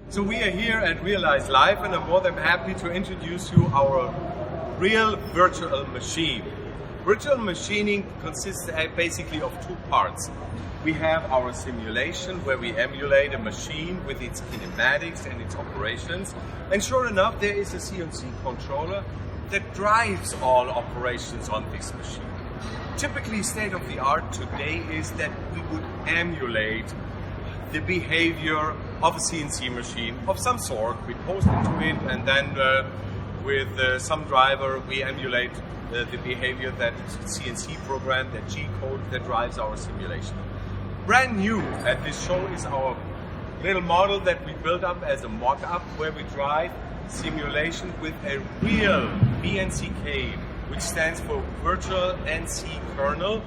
So we are here at Realize Live, and I'm more than happy to introduce you our real virtual machine. Virtual machining consists basically of two parts. We have our simulation where we emulate a machine with its kinematics and its operations. And sure enough, there is a CNC controller that drives all operations on this machine. Typically, state of the art today is that we would emulate the behavior of a CNC machine of some sort. We post into it, and then with some driver we emulate the behavior that CNC program, that G-code that drives our simulation. Brand new at this show is our little model that we built up as a mock-up where we drive simulation with a real VNCK, which stands for Virtual NC Kernel.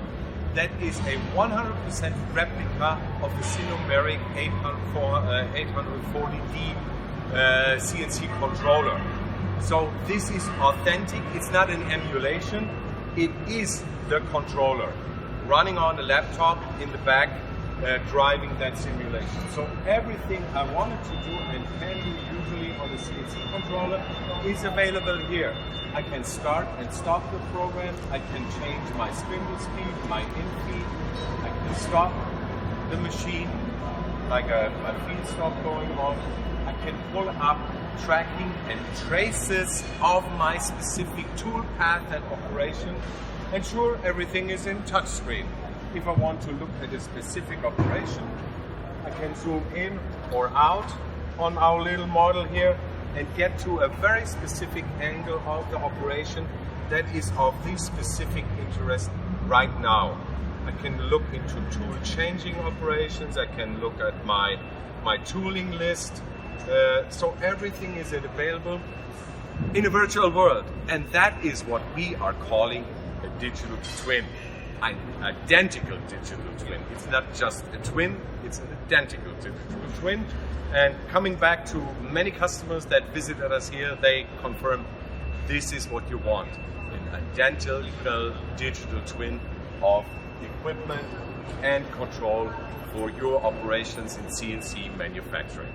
That is a 100% replica of the Sinomeric 840D CNC controller. So this is authentic, it's not an emulation, it is the controller running on a laptop in the back, driving that simulation. So everything I wanted to do and can do usually on a CNC controller is available here. I can start and stop the program, I can change my spindle speed, my in feed, I can stop the machine, like a feed stop going on. I can pull up tracking and traces of my specific tool path and operation. And sure, everything is in touchscreen. If I want to look at a specific operation, I can zoom in or out on our little model here and get to a very specific angle of the operation that is of this specific interest right now. I can look into tool changing operations, I can look at my tooling list, so everything is available in a virtual world, and that is what we are calling a digital twin. An identical digital twin. It's not just a twin, it's an identical digital twin. And coming back to many customers that visited us here, they confirm this is what you want. An identical digital twin of equipment and control for your operations in CNC manufacturing.